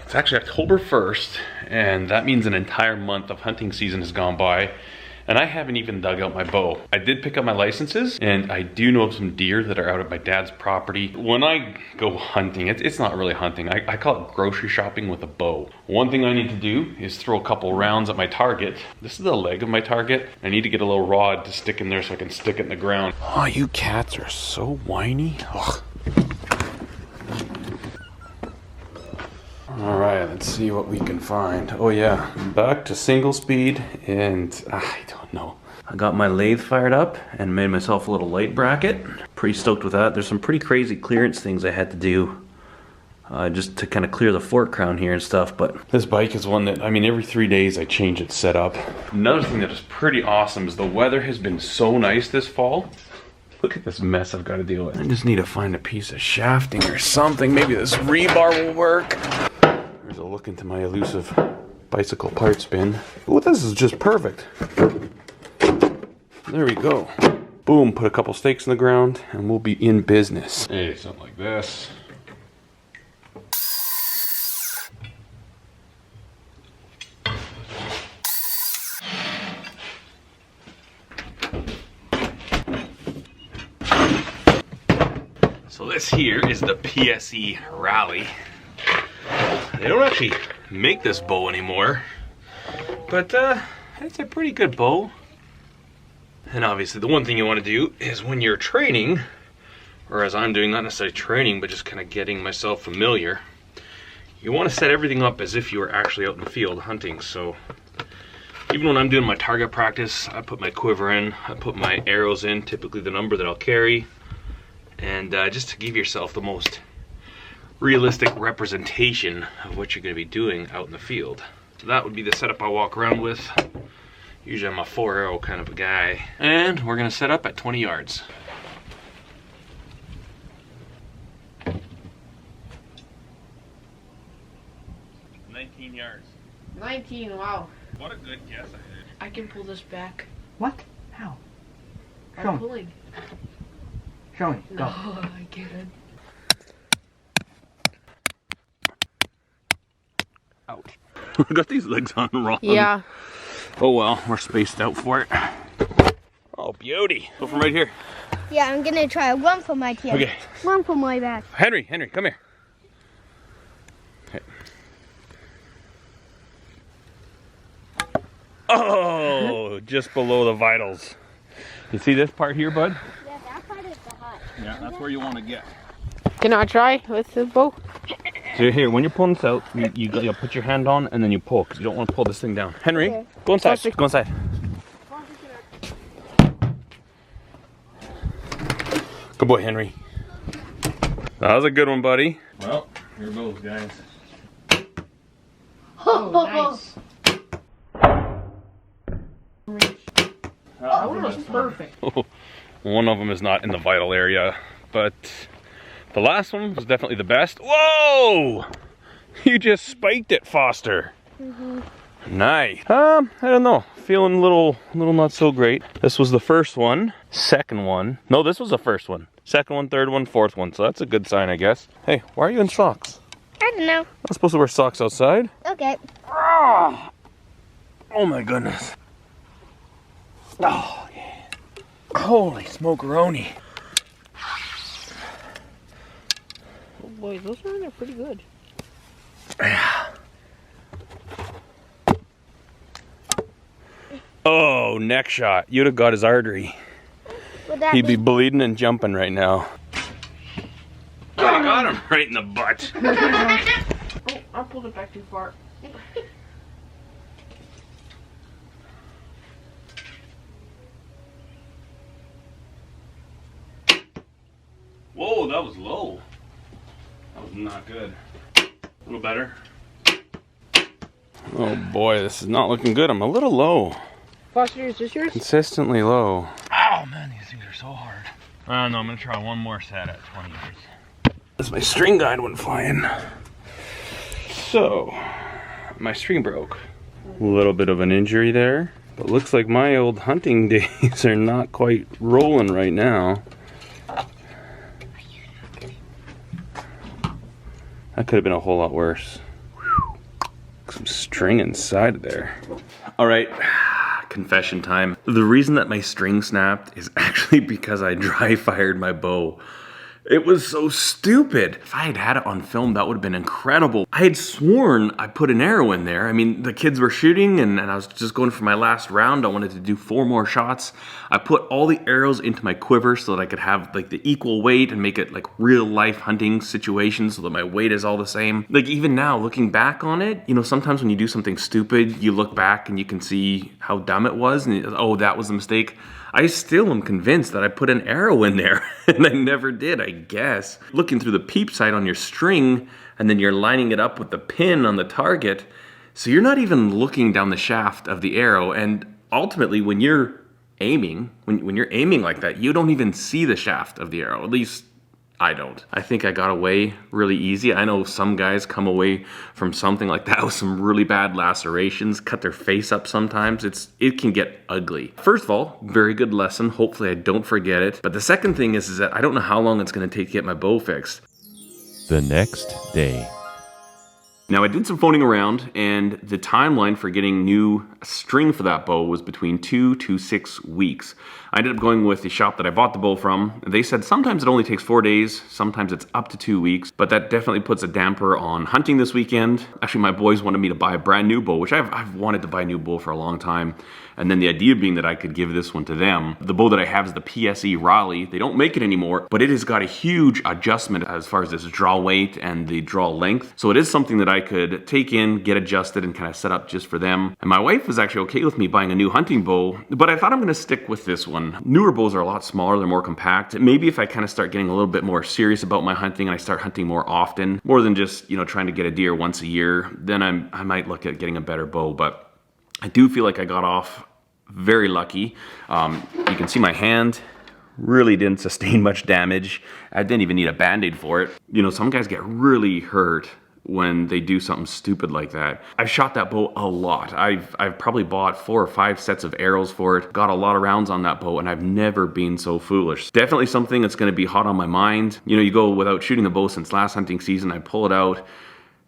It's actually October 1st, and that means an entire month of hunting season has gone by, and I haven't even dug out my bow. I did pick up my licenses, and I do know of some deer that are out at my dad's property. When I go hunting, it's not really hunting. I call it grocery shopping with a bow. One thing I need to do is throw a couple rounds at my target. This is the leg of my target. I need to get a little rod to stick in there so I can stick it in the ground. Oh, you cats are so whiny. Ugh. All right, let's see what we can find. Oh yeah, back to single speed, and I don't know. I got my lathe fired up and made myself a little light bracket. Pretty stoked with that. There's some pretty crazy clearance things I had to do just to kind of clear the fork crown here and stuff, but this bike is one that, I mean, every 3 days I change its setup. Another thing that is pretty awesome is the weather has been so nice this fall. Look at this mess I've got to deal with. I just need to find a piece of shafting or something. Maybe this rebar will work. There's a look into my elusive bicycle parts bin. Oh, this is just perfect. There we go. Boom, put a couple stakes in the ground and we'll be in business. Hey, something like this. So this here is the PSE Rally. They don't actually make this bow anymore, but it's a pretty good bow. And obviously the one thing you want to do is when you're training, or as I'm doing, not necessarily training, but just kind of getting myself familiar, you want to set everything up as if you were actually out in the field hunting. So even when I'm doing my target practice, I put my quiver in, I put my arrows in, typically the number that I'll carry, and just to give yourself the most realistic representation of what you're going to be doing out in the field. So that would be the setup I walk around with. Usually I'm a 4-arrow kind of a guy. And we're going to set up at 20 yards. 19 yards. 19, wow. What a good guess I did. I can pull this back. What? How? Show I'm me. pulling. Show me. Go. No, I can't. Ouch. I got these legs on wrong. Yeah. Oh well, we're spaced out for it. Oh, beauty. Go from right here. Yeah, I'm gonna try one for my tail. Okay. One for my back. Henry, come here. Okay. Oh, just below the vitals. You see this part here, bud? Yeah, that part is the hot. Yeah, that's where you want to get. Can I try with the bow? So here, when you're pulling this out, you put your hand on and then you pull, because you don't want to pull this thing down. Henry, Okay. go inside. Go inside. Good boy, Henry. That was a good one, buddy. Well, here goes, guys. Oh, nice. That was perfect. One of them is not in the vital area, but the last one was definitely the best. Whoa! You just spiked it, Foster. Nice. I don't know. Feeling a little not so great. This was the first one. Second one. No, this was the first one. Second one, third one, fourth one. So that's a good sign, I guess. Hey, why are you in socks? I don't know. I'm supposed to wear socks outside. Okay. Oh my goodness. Oh, yeah. Holy smokeroni. Oh boy, those ones are pretty good. Oh, neck shot. You'd have got his artery. Would that He'd be bleeding and jumping right now. I got him right in the butt. Oh, I pulled it back too far. Whoa, that was low. That was not good. A little better. Oh boy, this is not looking good. I'm a little low. Foster, is this yours? Consistently low. Oh man, these things are so hard. I don't know, I'm gonna try one more set at 20 yards. As my string guide went flying. So, my string broke. A little bit of an injury there. But looks like my old hunting days are not quite rolling right now. That could have been a whole lot worse. Whew. string inside of there. All right, confession time. The reason that my string snapped is actually because I dry fired my bow. It was so stupid. If I had had it on film, that would have been incredible. I had sworn I put an arrow in there. I mean, the kids were shooting and I was just going for my last round. I wanted to do 4 more shots. I put all the arrows into my quiver so that I could have like the equal weight and make it like real life hunting situations so that my weight is all the same. Like even now, looking back on it, you know, sometimes when you do something stupid, you look back and you can see how dumb it was and oh, that was a mistake. I still am convinced that I put an arrow in there and I never did, I guess. Looking through the peep sight on your string and then you're lining it up with the pin on the target. So you're not even looking down the shaft of the arrow, and ultimately when you're aiming, when you're aiming like that, you don't even see the shaft of the arrow. At least I don't. I think I got away really easy. I know some guys come away from something like that with some really bad lacerations, cut their face up sometimes. It can get ugly. First of all, very good lesson. Hopefully I don't forget it. But the second thing is that I don't know how long it's gonna take to get my bow fixed. The next day. Now I did some phoning around and the timeline for getting new string for that bow was between 2 to 6 weeks. I ended up going with the shop that I bought the bow from. They said sometimes it only takes 4 days, sometimes it's up to 2 weeks, but that definitely puts a damper on hunting this weekend. Actually, my boys wanted me to buy a brand new bow, which I've wanted to buy a new bow for a long time. And then the idea being that I could give this one to them. The bow that I have is the PSE Raleigh. They don't make it anymore, but it has got a huge adjustment as far as this draw weight and the draw length. So it is something that I could take in, get adjusted, and kind of set up just for them. And my wife was actually okay with me buying a new hunting bow, but I thought I'm gonna stick with this one. Newer bows are a lot smaller, they're more compact. Maybe if I kind of start getting a little bit more serious about my hunting and I start hunting more often, more than just, you know, trying to get a deer once a year, then I might look at getting a better bow. But I do feel like I got off very lucky. You can see my hand really didn't sustain much damage. I didn't even need a band-aid for it. You know, some guys get really hurt when they do something stupid like that. I've shot that bow a lot. I've probably bought 4 or 5 sets of arrows for it, got a lot of rounds on that bow, and I've never been so foolish. Definitely something that's gonna be hot on my mind. You know, you go without shooting the bow since last hunting season, I pull it out.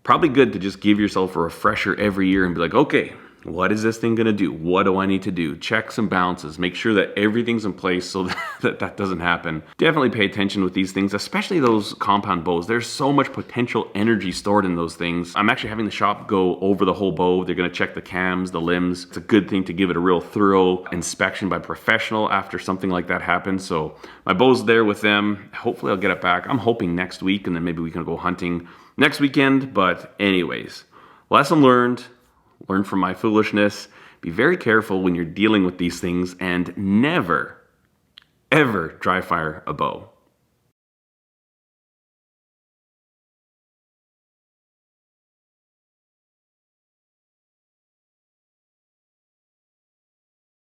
Probably good to just give yourself a refresher every year and be like, okay, what is this thing gonna do? What do I need to do? Checks and balances. Make sure that everything's in place so that doesn't happen. Definitely pay attention with these things, especially those compound bows. There's so much potential energy stored in those things. I'm actually having the shop go over the whole bow. They're gonna check the cams, the limbs. It's a good thing to give it a real thorough inspection by a professional after something like that happens. So my bow's there with them. Hopefully I'll get it back. I'm hoping next week, and then maybe we can go hunting next weekend. But anyways, lesson learned. Learn from my foolishness. Be very careful when you're dealing with these things, and never, ever dry fire a bow.